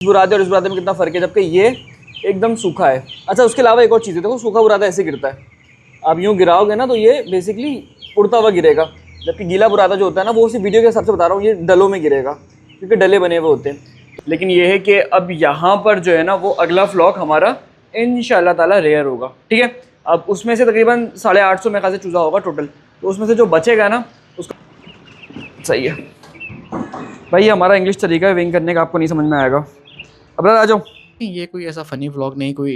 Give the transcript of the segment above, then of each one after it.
बुरादे और इस बुरादे में कितना फ़र्क है, जबकि ये एकदम सूखा है। अच्छा, उसके अलावा एक और चीज़ है, देखो सूखा बुरादा ऐसे गिरता है, आप यूँ गिराओगे ना तो ये बेसिकली उड़ता हुआ गिरेगा, जबकि गीला बुरादा जो होता है ना वो उसी वीडियो के हिसाब से बता रहा हूँ, ये डलों में गिरेगा क्योंकि डले बने हुए होते हैं। लेकिन ये है कि अब यहाँ पर जो है ना वो अगला फ्लॉक हमारा इंशाल्लाह ताला रेयर होगा, ठीक है। अब उसमें से तकरीबन 850 में खासे चूज़ा होगा टोटल, तो उसमें से जो बचेगा ना उसका सही है भाई। ये हमारा इंग्लिश तरीका है विंग करने का, आपको नहीं समझ में आएगा। अब आ जाओ। ये कोई ऐसा फ़नी व्लॉग नहीं, कोई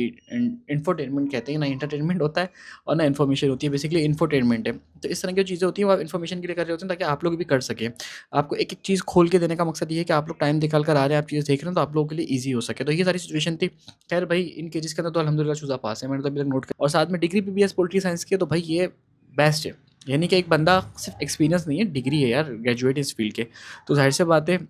इंफोटेनमेंट कहते हैं ना, एंटरटेनमेंट होता है और ना इन्फॉर्मेशन होती है। बेसिकली इंफोटेनमेंट है, तो इस तरह की चीज़ें होती हैं वो आप इन्फॉर्मेशन के लिए कर रहे होते हैं ताकि आप लोग भी कर सकें। आपको एक एक चीज़ खोल के देने का मकसद ये है कि आप लोग टाइम निकाल कर आ रहे हैं, आप चीज़ें देख रहे हैं, तो आप लोगों के लिए ईजी हो सके। तो ये सारी सिचुएशन थी। खैर भाई, इन केजेस के अंदर तो अल्हम्दुलिल्लाह चूज़ा पास है, मैंने तो अभी तक नोट किया। और साथ में डिग्री पीबीएस पोल्ट्री साइंस की है, तो भाई ये बेस्ट है। यानी कि एक बंदा सिर्फ एक्सपीरियंस नहीं है, डिग्री है यार, ग्रेजुएट इस फील्ड के, तो जाहिर सी बात है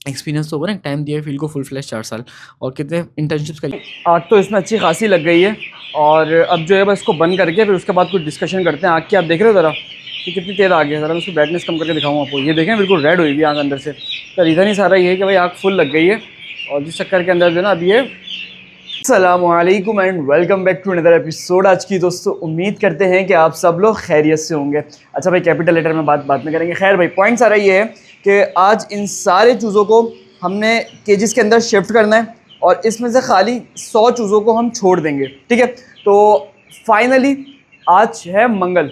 एक्सपीरियंस तो होगा ना। टाइम दिया है फील्ड को फुल फ्लैश 4 साल, और कितने इंटर्नशिप्स कर। आग तो इसमें अच्छी खासी लग गई है, और अब जो है बस इसको बंद करके फिर उसके बाद कुछ डिस्कशन करते हैं। आग की आप देख रहे हो ज़रा कि कितनी तेज़ आग है, ज़रा मैं उसकी ब्राइटनेस कम करके दिखाऊँ आपको। ये देखें बिल्कुल रेड हुई हुई आग अंदर से। तो रीज़न ही सारा ये है कि भाई आग फुल लग गई है, और जिस चक्कर के अंदर जो है ना अब ये। अस्सलामुअलैकुम and welcome back to another episode. आज की दोस्तों उम्मीद करते हैं कि आप सब लोग खैरियत से होंगे। अच्छा भाई, कैपिटल लेटर में बात में करेंगे। खैर भाई, पॉइंट सारा ये है कि आज इन सारे चूज़ों को हमने केजेस के अंदर शिफ्ट करना है, और इसमें से खाली 100 चूज़ों को हम छोड़ देंगे, ठीक है। तो फाइनली आज है मंगल,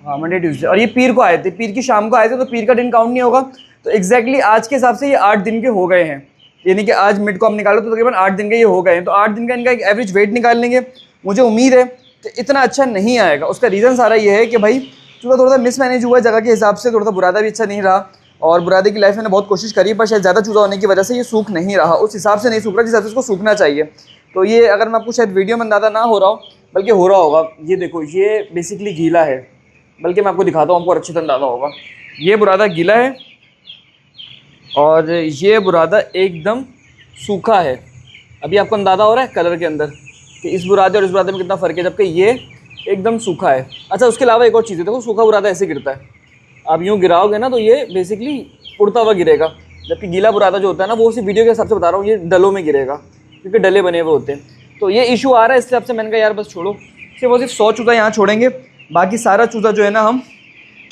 हाँ मंडे ट्यूसडे, और ये पीर को आए थे, पीर की शाम को आए थे, तो पीर का दिन काउंट नहीं होगा। तो एग्जैक्टली आज के हिसाब से ये 8 दिन के हो गए हैं, यानी कि आज मिड को हम निकालो तो तकरीबन 8 दिन के ये हो गए हैं। तो 8 दिन का इनका एक एवरेज वेट निकाल लेंगे। मुझे उम्मीद है कि इतना अच्छा नहीं आएगा। उसका रीज़न सारा ये है कि भाई चूँकि थोड़ा सा मिसमैनेज हुआ है जगह के हिसाब से, थोड़ा सा बुरादा भी अच्छा नहीं रहा, और बुरादे की लाइफ मैंने बहुत कोशिश करी, पर शायद ज़्यादा चूज़ा होने की वजह से ये सूख नहीं रहा, उस हिसाब से नहीं सूख रहा जिस हिसाब से इसको सूखना चाहिए। तो ये अगर मैं आपको शायद वीडियो में अंदाज़ा ना हो रहा हो, बल्कि हो रहा होगा, ये देखो ये बेसिकली गीला है, बल्कि मैं आपको दिखाता हूँ, आपको अच्छे से अंदाज़ा होगा। ये बुरादा गीला है और ये बुरादा एकदम सूखा है। अभी आपको अंदाज़ा हो रहा है कलर के अंदर कि इस बुरादे और इस बुरादे में कितना फ़र्क है, जबकि ये एकदम सूखा है। अच्छा, उसके अलावा एक और चीज़ है, देखो सूखा बुरादा ऐसे गिरता है, आप यूँ गिराओगे ना तो ये बेसिकली उड़ता हुआ गिरेगा, जबकि गीला बुरादा जो होता है ना वो उसी वीडियो के हिसाब से बता रहा हूँ, ये डलों में गिरेगा क्योंकि डले बने हुए होते हैं। तो ये इशू आ रहा है, इस हिसाब से मैंने कहा यार बस छोड़ो, सिर्फ वो सिर्फ 100 चूज़ा यहाँ छोड़ेंगे, बाकी सारा चूज़ा जो है ना हम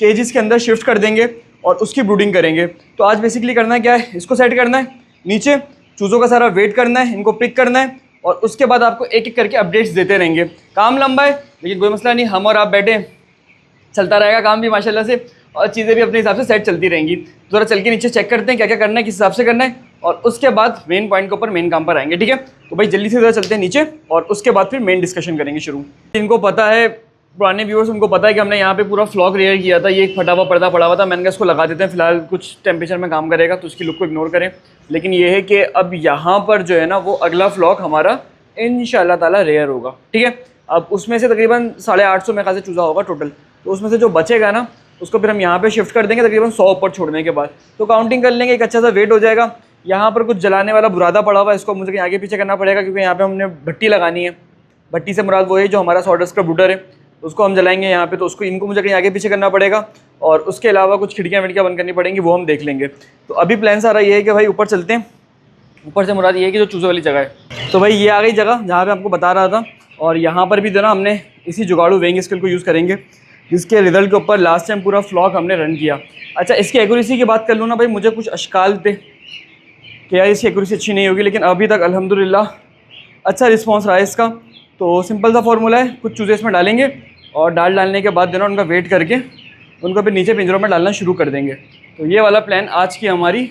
केजेस के अंदर शिफ्ट कर देंगे और उसकी ब्रूडिंग करेंगे। तो आज बेसिकली करना क्या है, इसको सेट करना है, नीचे चूज़ों का सारा वेट करना है, इनको पिक करना है, और उसके बाद आपको एक एक करके अपडेट्स देते रहेंगे। काम लंबा है लेकिन कोई मसला नहीं, हम और आप बैठे चलता रहेगा काम भी माशाल्लाह से, और चीज़ें भी अपने हिसाब से सेट चलती रहेंगी। तो ज़रा चल के नीचे चेक करते हैं क्या क्या करना है, किस हिसाब से करना है, और उसके बाद मेन पॉइंट के ऊपर मेन काम पर आएंगे, ठीक है। तो भाई जल्दी से ज़रा चलते हैं नीचे, और उसके बाद फिर मेन डिस्कशन करेंगे शुरू। इनको पता है, पुराने व्यूअर्स उनको पता है कि हमने यहाँ पे पूरा फ्लॉग रेयर किया था। ये एक फटा हुआ पर्दा पड़ा हुआ था, मैंने कहा इसको लगा देते हैं, फिलहाल कुछ टेम्परेचर में काम करेगा तो उसकी लुक को इग्नोर करें। लेकिन ये है कि अब यहाँ पर जो है ना वो अगला फ्लॉग हमारा इंशाल्लाह ताला रेयर होगा, ठीक है। अब उसमें से तकरीबन 850 में खासे चूज़ा होगा टोटल, तो उसमें से जो बचेगा ना उसको फिर हम यहाँ पे शिफ्ट कर देंगे तकरीबन 100 ऊपर छोड़ने के बाद। तो काउंटिंग कर लेंगे, एक अच्छा सा वेट हो जाएगा। यहाँ पर कुछ जलाने वाला बुरादा पड़ा हुआ है, इसको मुझे कहीं आगे पीछे करना पड़ेगा क्योंकि यहाँ पे हमने भट्टी लगानी है। भट्टी से मुराद वो है जो हमारा सॉडस्ट का ब्रूडर है, उसको हम जलाएंगे यहाँ पे, तो उसको इनको मुझे कहीं आगे पीछे करना पड़ेगा, और उसके अलावा कुछ खिड़कियाँ विड़कियाँ बंद करनी पड़ेंगी, वो हम देख लेंगे। तो अभी प्लान सारा ये है कि भाई ऊपर चलते हैं। ऊपर से मुराद ये है कि जो चूज़े वाली जगह है, तो भाई ये आ गई जगह जहाँ पे आपको बता रहा था। और यहाँ पर भी जो ना हमने इसी जुगाड़ू वेइंग स्केल को यूज़ करेंगे, जिसके रिजल्ट के ऊपर लास्ट टाइम पूरा फ्लॉग हमने रन किया। अच्छा, इसकी एक्यूरेसी की बात कर लूँ ना भाई, मुझे कुछ अशकाल थे कि यार इसकी एक्यूरेसी अच्छी नहीं होगी, लेकिन अभी तक अल्हम्दुलिल्लाह अच्छा रिस्पॉन्स रहा है इसका। तो सिंपल सा फॉर्मूला है, कुछ चूज़े इसमें डालेंगे और डालने के बाद जो ना उनका वेट करके उनको फिर नीचे पिंजरों में डालना शुरू कर देंगे। तो ये वाला प्लान आज की हमारी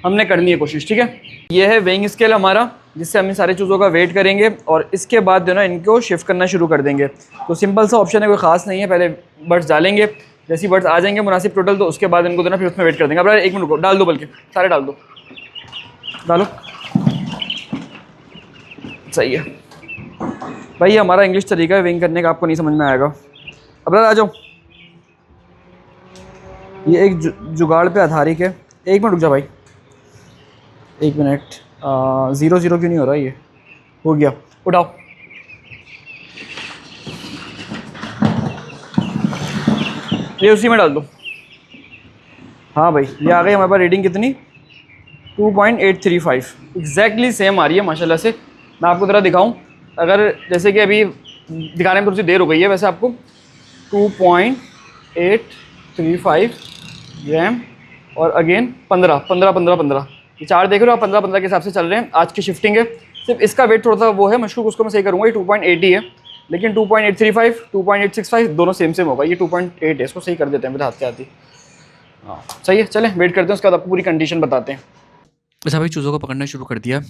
हमने करनी है कोशिश, ठीक है। ये है वेइंग स्केल हमारा, जिससे हम इन सारे चीज़ों का वेट करेंगे और इसके बाद जो ना इनको शिफ्ट करना शुरू कर देंगे। तो सिंपल सा ऑप्शन है, कोई ख़ास नहीं है। पहले बर्ड्स डालेंगे, जैसी बर्ड्स आ जाएंगे मुनासिब टोटल, तो उसके बाद इनको जो ना फिर उसमें वेट कर देंगे। अब एक मिनट को डाल दो, बल्कि सारे डाल दो, डालो, सही है भाई। ये हमारा इंग्लिश तरीका है वेइंग करने का, आपको नहीं समझ में आएगा। अब आ जाओ। ये एक जुगाड़ पे आधारित है। एक मिनट रुक जा भाई, 1 मिनट। 0 0 क्यों नहीं हो रहा, ये हो गया, उठाओ। ये उसी में डाल दो। हाँ भाई, ये आ गई हमारे पास रीडिंग कितनी, 2.835 एग्जैक्टली सेम आ रही है माशाल्लाह से। मैं आपको ज़रा दिखाऊं, अगर जैसे कि अभी दिखाने में थोड़ी सी देर हो गई है वैसे आपको 2.835 रैम और अगेन 15 15 15 15 ये चार देख रहे हो आप, 15 15 के हिसाब से चल रहे हैं। आज की शिफ्टिंग है, सिर्फ इसका वेट थोड़ा सा वो है मशकूक, उसको मैं सही करूँगा। ये 2.8 ही है, लेकिन 2.835 2.865 दोनों सेम सेम होगा। ये 2.8 है, इसको सही कर देते हैं मेरे हाथ के हाथ ही। हाँ सही है, चलें वेट करते हैं, उसके बाद आपको पूरी कंडीशन बताते हैं। ऐसा भाई चूज़ों को पकड़ना शुरू कर दिया,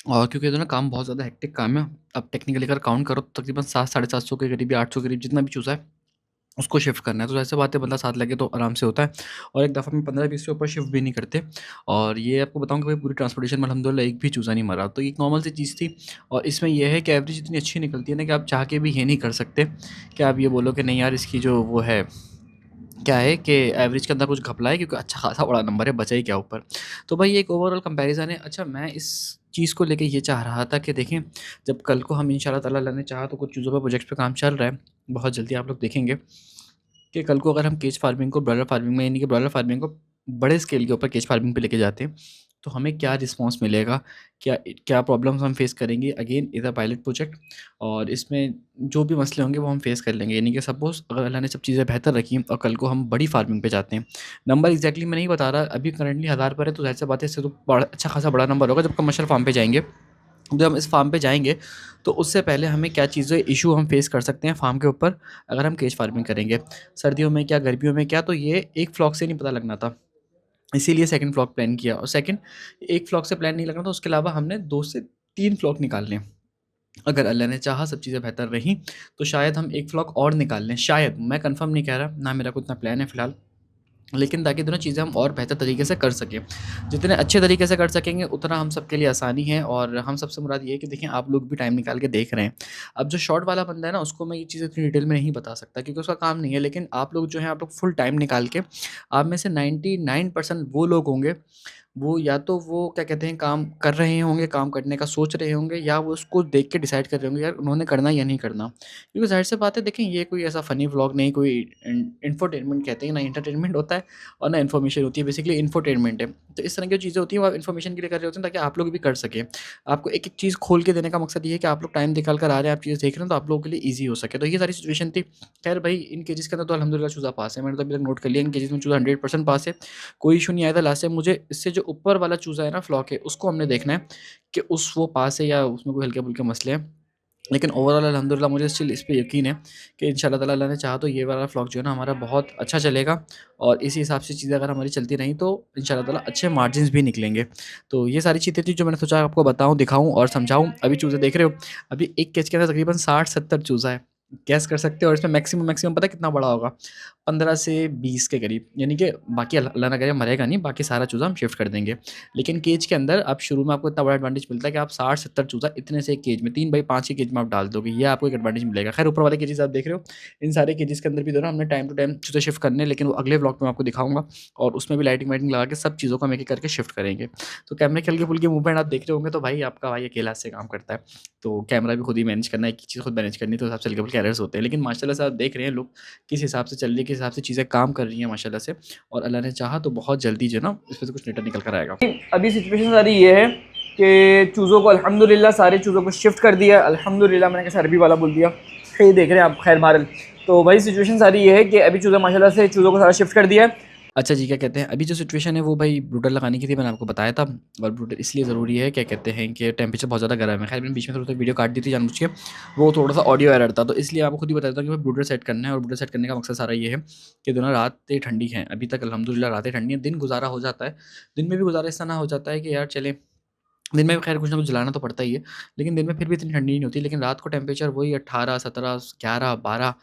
और क्योंकि तो ना काम बहुत ज़्यादा हेक्टिक काम है। अब टेक्निकली अगर काउंट करो तो तकरीबन 7 साढ़े 700 के करीब या 800 के करीब जितना भी चूज़ा है उसको शिफ्ट करना है। तो ऐसे बात है, बंदा साथ लगे तो आराम से होता है, और एक दफ़ा में 15-20 से ऊपर शिफ्ट भी नहीं करते। और ये आपको बताऊँ कि भाई पूरी ट्रांसपोर्टेशन में अल्हम्दुलिल्लाह एक भी चूज़ा नहीं मरा, तो ये एक नॉर्मल सी चीज़ थी। और इसमें यह है कि एवरेज इतनी अच्छी निकलती है ना कि आप चाह के भी ये नहीं कर सकते कि आप ये बोलो कि नहीं यार इसकी जो वो है क्या है कि एवरेज के अंदर कुछ घपला है, क्योंकि अच्छा खासा बड़ा नंबर है, बचा ही क्या ऊपर। तो भाई ये एक ओवरऑल कंपैरिज़न है। अच्छा, मैं इस चीज़ को लेके ये चाह रहा था कि देखें, जब कल को हम इंशाल्लाह ताला अल्लाह ने चाहा तो कुछ चीज़ों पे प्रोजेक्ट्स पे काम चल रहा है, बहुत जल्दी आप लोग देखेंगे कि कल को अगर हम केज फार्मिंग को ब्रॉयलर फार्मिंग में, यानी कि ब्रॉयलर फार्मिंग को बड़े स्केल के ऊपर केज फार्मिंग पे लेके जाते हैं, तो हमें क्या रिस्पॉन्स मिलेगा, क्या क्या प्रॉब्लम्स हम फेस करेंगे। Again is a pilot project, और इसमें जो भी मसले होंगे वो हम फेस कर लेंगे। यानी कि सपोज़ अगर अल्लाह ने सब चीज़ें बेहतर रखी और कल को हम बड़ी फार्मिंग पे जाते हैं, नंबर एग्जैक्टली मैं नहीं बता रहा, अभी करंटली 1000 पर है, तो ज़ाहिर सी बात है इससे तो बड़ा अच्छा खासा बड़ा नंबर होगा जब कमर्शियल फार्म पे जाएंगे। जब हम इस फार्म पे जाएंगे तो उससे पहले हमें क्या चीज़ें इशू हम फेस कर सकते हैं फार्म के ऊपर अगर हम केज फार्मिंग करेंगे, सर्दियों में क्या, गर्मियों में क्या, तो ये एक फ्लॉक से नहीं पता लगना था। इसीलिए सेकंड फ्लॉक प्लान किया, और सेकंड एक फ्लॉक से प्लान नहीं लगना था, उसके अलावा हमने 2 से 3 फ्लॉक निकालने हैं। अगर अल्लाह ने चाहा सब चीज़ें बेहतर रहीं तो शायद हम 1 फ्लॉक और निकाल लें, शायद, मैं कन्फर्म नहीं कह रहा, ना मेरा कोई इतना प्लान है फ़िलहाल। लेकिन ताकि दोनों चीज़ें हम और बेहतर तरीके से कर सकें। जितने अच्छे तरीके से कर सकेंगे उतना हम सबके लिए आसानी है, और हम सबसे मुराद ये है कि देखिए आप लोग भी टाइम निकाल के देख रहे हैं। अब जो शॉर्ट वाला बंदा है ना उसको मैं ये चीज़ें इतनी डिटेल में नहीं बता सकता क्योंकि उसका काम नहीं है, लेकिन आप लोग जो हैं आप लोग फुल टाइम निकाल के, आप में से 99% वो लोग होंगे, वो या तो वो क्या कहते हैं काम कर रहे होंगे, काम करने का सोच रहे होंगे, या वो उसको देख के डिसाइड कर रहे होंगे यार उन्होंने करना या नहीं करना। क्योंकि ज़ाहिर सी बात है, देखें ये कोई ऐसा फ़नी व्लॉग नहीं, कोई इंफोटेनमेंट कहते हैं ना, एंटरटेनमेंट होता है और ना इन्फॉर्मेशन होती है, बेसिकली इन्फोटेनमेंट है। तो इस तरह की चीज़ें होती हैं, वो आप इन्फॉर्मेशन के लिए कर रहे होते हैं ताकि आप लोग भी कर सकें। आपको एक-एक चीज़ खोल के देने का मकसद ये है कि आप लोग टाइम निकाल कर आ रहे हैं, आप चीज़ें देख रहे हैं, तो आप लोगों के लिए ईज़ी हो सके। तो ये सारी सिचुएशन थी। खैर भाई इन केजेज़ के अंदर तो अल्हम्दुलिल्लाह चूज़ा पास है। मैंने तो अभी तक नोट कर लिया इन केजेज़ में चूज़ा 100% पास है। कोई इश्यू नहीं आया था। लास्ट टाइम मुझे इससे जो ऊपर वाला चूज़ा है ना फ्लॉक है, उसको हमने देखना है कि उस वो पास है या उसमें कोई हल्के-फुल्के मसले हैं। लेकिन ओवरऑल अल्हम्दुलिल्लाह मुझे स्टिल इस पे यकीन है कि इंशाल्लाह ताला अल्लाह ने चाहा तो ये वाला व्लॉग जो है ना हमारा बहुत अच्छा चलेगा, और इसी हिसाब से चीज़ें अगर हमारी चलती रहीं तो इंशाल्लाह ताला अच्छे मार्जिन्स भी निकलेंगे। तो ये सारी चीज़ें थी जो मैंने सोचा आपको बताऊँ, दिखाऊँ और समझाऊँ। अभी चूज़े देख रहे हो, अभी एक केज के अंदर तकरीबन 60-70 चूज़ा है। गैस कर सकते हो, और इसमें मैक्सिमम मैक्सिमम पता है कितना बड़ा होगा? 15 से 20 के करीब। यानी कि बाकी अल्लाह अल्लाह ना करे मरेगा नहीं, बाकी सारा चूज़ा हम शिफ्ट कर देंगे। लेकिन केज के अंदर अब शुरू में आपको इतना बड़ा एडवांटेज मिलता है कि आप 60-70 चूज़ा इतने से एक केज में 3 बाई 5 के केज में आप डाल दोगे, ये आपको एक एडवांटेज मिलेगा। खैर ऊपर वाले केजेस आप देख रहे हो, इन सारे केजेस के अंदर भी जो है ना हमने टाइम टू टाइम चूज़े शिफ्ट करने हैं, लेकिन वो अगले व्लॉग में आपको दिखाऊँगा, और उसमें भी लाइटिंग वाइटिंग लगा के सब चीज़ों को हम एक-एक करके शिफ्ट करेंगे। तो कैमरे के हल्के-फुल्के मूवमेंट आप देख रहे होंगे, तो भाई आपका भाई अकेला से काम करता है। तो कैमरा भी खुद ही मैनेज करना है, एक चीज़ खुद मैनेज करनी है, तो उस हिसाब से हल्के-फुल्के एरर्स होते हैं। लेकिन माशाल्लाह से आप देख रहे हैं लोग किस हिसाब से चल रही है, किस हिसाब से चीज़ें काम कर रही हैं माशाल्लाह से, और अल्लाह ने चाहा तो बहुत जल्दी जो है ना इसमें से कुछ नेटर निकल कर आएगा। अभी सिचुएशन सारी ये है कि चूज़ों को अल्हम्दुलिल्लाह सारे चूज़ों को शिफ्ट कर दिया। अल्हम्दुलिल्लाह मैंने कैसे अरबी वाला बोल दिया, ये देख रहे हैं आप। खैर बहरहाल तो भाई सिचुएशन सारी ये है कि अभी चूज़ा माशाल्लाह से चूज़ों को सारा शिफ्ट कर दिया है। अच्छा जी, क्या कहते हैं, अभी जो सिचुएशन है वो भाई ब्रूडर लगाने की थी, मैंने आपको बताया था, और ब्रूडर इसलिए ज़रूरी है, क्या कहते हैं कि टेम्परेचर बहुत ज़्यादा गर्म है। खैर मैंने बीच में थोड़ा सा वीडियो काट दी थी जानबूझ के, वो थोड़ा-सा ऑडियो एरर था, तो इसलिए आपको खुद ही बता देता हूँ कि भाई ब्रूडर सेट करना है, और ब्रूडर सेट करने का मकसद सारा ये है कि दोनों रातें ठंडी हैं। अभी तक अल्हम्दुलिल्लाह रातें ठंडी हैं, दिन गुज़ारा हो जाता है। दिन में भी गुज़ारा इस तरह हो जाता है कि यार चलें, दिन में भी खैर कुछ ना कुछ जलाना तो पड़ता ही है, लेकिन दिन में फिर भी इतनी ठंडी नहीं होती। लेकिन रात को टेम्परेचर वही 18, 17, 11, 12,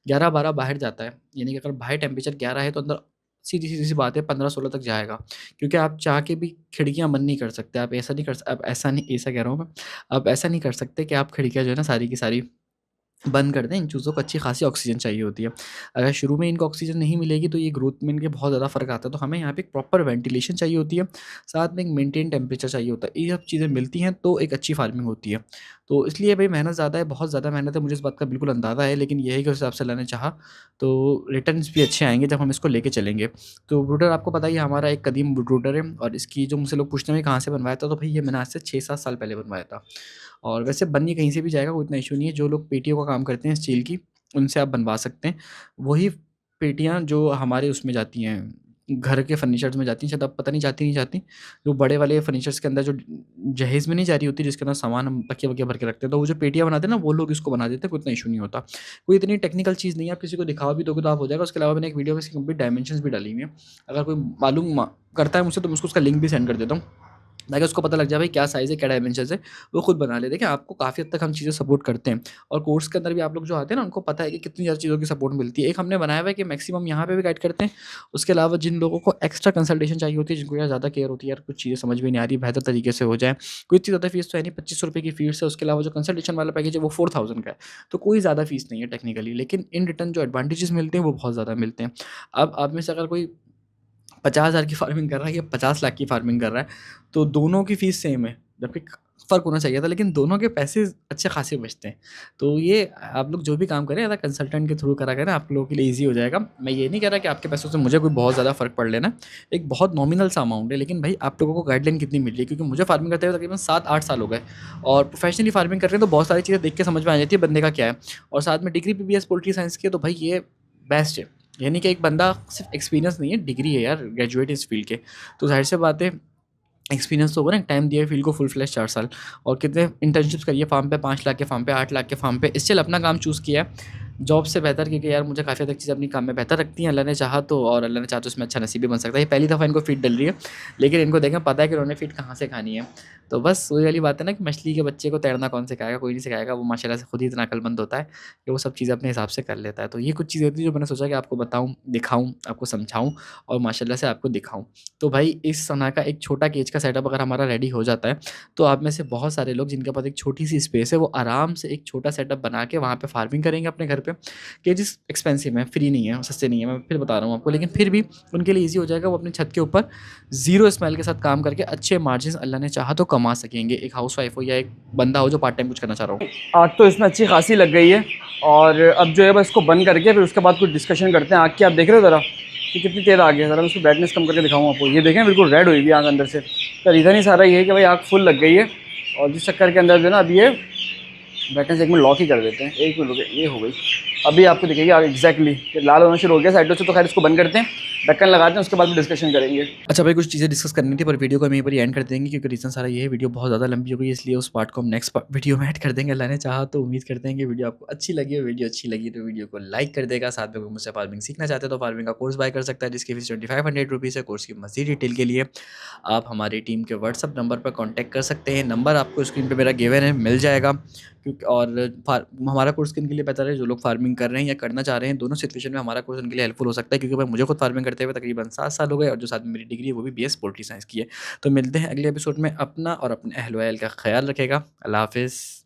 11-12 बाहर जाता है। यानी कि अगर बाहर टेम्परेचर 11 है तो अंदर सीधी-सीधी सी बात है 15-16 तक जाएगा। क्योंकि आप चाह के भी खिड़कियाँ बंद नहीं कर सकते। आप ऐसा नहीं कर स आप ऐसा नहीं, ऐसा कह रहा हूँ मैं, आप ऐसा नहीं कर सकते कि आप खिड़कियाँ जो है ना सारी की सारी बंद कर दें। इन चूज़ों को अच्छी खासी ऑक्सीजन चाहिए होती है। अगर शुरू में इनको ऑक्सीजन नहीं मिलेगी तो ये ग्रोथ में इनके बहुत ज़्यादा फ़र्क आता है। तो हमें यहाँ पे एक प्रॉपर वेंटिलेशन चाहिए होती है, साथ में एक मेंटेन टेम्परेचर चाहिए होता है। ये सब चीज़ें मिलती हैं तो एक अच्छी फार्मिंग होती है। तो इसलिए भाई मेहनत ज़्यादा है, बहुत ज़्यादा मेहनत है, मुझे इस बात का बिल्कुल अंदाज़ा है, लेकिन ये है कि उस हिसाब से अल्लाह ने चाहा तो रिटर्न्स भी अच्छे आएँगे जब हम इसको लेके चलेंगे। तो ब्रूडर आपको पता ही है हमारा एक कदीम ब्रूडर है और इसकी जो मुझसे लोग पूछते हैं भाई कहाँ से बनवाया था, तो भाई ये मैंने आज से 6-7 साल पहले बनवाया था। और वैसे बन ये कहीं से भी जाएगा, कोई इतना इश्यू नहीं है। जो लोग पेटियों का काम करते हैं स्टील की, उनसे आप बनवा सकते हैं। वही पेटियाँ जो हमारे उसमें जाती हैं, घर के फर्नीचर्स में जाती हैं, शायद अब पता नहीं जाती नहीं जाती। जो बड़े वाले फर्नीचर्स के अंदर जो जहेज़ में नहीं जा रही होती, जिसके अंदर सामान हम तकिया-वकिया भर के रखते हैं, तो वो जो पेटियाँ बनाते हैं ना, वो लोग इसको बना देते हैं, कोई इतना इश्यू नहीं होता। कोई इतनी टेक्निकल चीज़ नहीं है, आप किसी को दिखा भी दोगे तो आप हो जाएगा। उसके अलावा मैंने एक वीडियो में इसकी कंप्लीट डायमेंशंस भी डाली हुई हैं। अगर कोई मालूम करता है मुझसे तो मैं उसको उसका लिंक भी सेंड कर देता हूँ। ताकि उसको पता लग जाए भाई क्या साइज़ है, क्या डायमेंशंस है, वो खुद बना ले। देखिए आपको काफ़ी हद तक हम चीज़ें सपोर्ट करते हैं और कोर्स के अंदर भी आप लोग जो आते हैं ना, उनको पता है कि कितनी ज़्यादा चीज़ों की सपोर्ट मिलती है। एक हमने बनाया हुआ है कि मैक्सिमम यहाँ पे भी गाइड करते हैं। उसके अलावा जिन लोगों को एक्स्ट्रा कंसल्टेशन चाहिए होती है, जिनको यार ज़्यादा केयर होती है, यार कुछ चीज़ें समझ में नहीं आ रही, बेहतर तरीके से हो जाए। कोई इतनी ज़्यादा फीस तो है नहीं, ₹2500 की फीस है। उसके अलावा जो कंसल्टेशन वाला पैकेज है वो 4000 का है। तो कोई ज़्यादा फीस नहीं है टेक्निकली, लेकिन इन रिटर्न जो एडवांटेजेस मिलते हैं वो बहुत ज़्यादा मिलते हैं। अब आप में से अगर कोई 50,000 की फार्मिंग कर रहा है या 50 लाख की फार्मिंग कर रहा है, तो दोनों की फ़ीस सेम है, जबकि फ़र्क होना चाहिए था, लेकिन दोनों के पैसे अच्छे खासे बचते हैं। तो ये आप लोग जो भी काम करें अगर कंसल्टेंट के थ्रू करा करें, आप लोगों के लिए ईज़ी हो जाएगा। मैं ये नहीं कह रहा कि आपके पैसों से मुझे कोई बहुत ज़्यादा फ़र्क पड़ लेना, एक बहुत नॉमिनल सा अमाउंट है, लेकिन भाई आप लोगों को गाइडलाइन कितनी मिल रही है, क्योंकि मुझे फार्मिंग करते हुए तकरीबन 7-8 साल हो गए और प्रोफ़ेशनली फार्मिंग कर रहे हैं, तो बहुत सारी चीज़ें देख के समझ में आ जाती है बंदे का क्या है। और साथ में डिग्री पीबीएस पोल्ट्री साइंस की है, तो भाई ये बेस्ट है। यानी कि एक बंदा सिर्फ एक्सपीरियंस नहीं है, डिग्री है यार, ग्रेजुएट इस फील्ड के। तो ज़ाहिर-सी बात है, एक्सपीरियंस तो होगा ना, टाइम दिया है फील्ड को फुल फ्लेश 4 साल और कितने इंटर्नशिप्स करी है फार्म पे, 5 लाख के फार्म पे, 8 लाख के फार्म पे, स्टिल अपना काम चूज़ किया है जॉब से बेहतर, क्योंकि यार मुझे काफ़ी हद तक चीज़ें अपनी काम में बेहतर रखती हैं, अल्लाह ने चाहा तो, और अल्लाह ने चाहा तो इसमें अच्छा नसीब भी बन सकता है। ये पहली दफ़ा इनको फ़ीड डल रही है, लेकिन इनको देखें पता है कि उन्होंने फ़ीड कहाँ से खानी है। तो बस वही वाली बात है ना कि मछली के बच्चे को तैरना कौन सिखाएगा, कोई नहीं सिखाएगा, वो माशाल्लाह से खुद ही इतना अक्लमंद होता है कि वो सब चीज़ें अपने हिसाब से कर लेता है। तो ये कुछ चीज़ें थी जो मैंने सोचा कि आपको बताऊँ, दिखाऊँ, आपको समझाऊँ और माशाल्लाह से आपको दिखाऊँ। तो भाई इस तरह का एक छोटा केज का सेटअप अगर हमारा रेडी हो जाता है, तो आप में से बहुत सारे लोग जिनके पास एक छोटी-सी स्पेस है, वो आराम से एक छोटा सेटअप बना के वहाँ पे फार्मिंग करेंगे अपने घर पे। केजेस एक्सपेंसिव हैं, फ्री नहीं है, सस्ते नहीं है, मैं फिर बता रहा हूँ आपको, लेकिन फिर भी उनके लिए ईज़ी हो जाएगा। वो अपनी छत के ऊपर ज़ीरो स्मेल के साथ काम करके अच्छे मार्जिन्स अल्लाह ने चाहा तो कमा सकेंगे। एक हाउसवाइफ़ हो या एक बंदा हो जो पार्ट टाइम कुछ करना चाह रहा हो। आग तो इसमें अच्छी खासी लग गई है और अब जो है बस इसको बंद करके फिर उसके बाद कुछ डिस्कशन करते हैं। आग की आप देख रहे हो ज़रा कि कितनी तेज़ आग है। ज़रा मैं उसकी ब्राइटनेस कम करके दिखाऊँ आपको। ये देखें बिल्कुल रेड हुई हुई है आग अंदर से। तो रीज़न ही सारा ये है कि भाई आग फुल लग गई है और जिस चक्कर के अंदर जो है ना, अब ये ब्राइटनेस एक मिनट लॉक ही कर देते हैं। एक मिनट रुके, ये हो गई। अभी आपको दिखेगी आग एग्जैक्टली लाल होना शुरू हो गया साइडों से। तो खैर इसको बंद करते हैं, ढक्कन लगाते हैं, उसके बाद भी डिस्कशन करेंगे। अच्छा भाई, कुछ चीज़ें डिस्कस करनी थी पर वीडियो को हम यहीं पर ही एंड कर देंगे, क्योंकि रीज़न सारा ये है, वीडियो बहुत ज़्यादा लंबी हो गई, इसलिए उस पार्ट को हम नेक्स्ट वीडियो में ऐड कर देंगे अल्लाह ने चाहा तो। उम्मीद करते हैं कि वीडियो आपको अच्छी लगी हो। वीडियो अच्छी लगी तो वीडियो को लाइक कर देगा। साथ में कोई मुझसे फार्मिंग सीखना चाहते हैं तो फार्मिंग का कोर्स बाय कर सकता है, जिसकी फीस 2500 रुपीज़ है। कोर्स की मज़ीद डिटेल के लिए आप हमारी टीम के व्हाट्सअप नंबर पर कॉन्टैक्ट कर सकते हैं। नंबर आपको स्क्रीन पे मेरा गिवन है, मिल जाएगा। क्योंकि और हमारा कोर्स किन के लिए बेहतर है, जो लोग फार्मिंग कर रहे हैं या करना चाह रहे हैं, दोनों सिचुएशन में हमारा कोर्स उनके लिए हेल्पफुल हो सकता है। क्योंकि भाई मुझे खुद फार्मिंग करते हुए तकरीबन 7 साल हो गए और जो साथ में मेरी डिग्री है वो भी बीएस पोल्ट्री साइंस की है। तो मिलते हैं अगले एपिसोड में। अपना और अपने अहल व अयाल का ख्याल रखेगा। अल्लाह हाफ़िज़।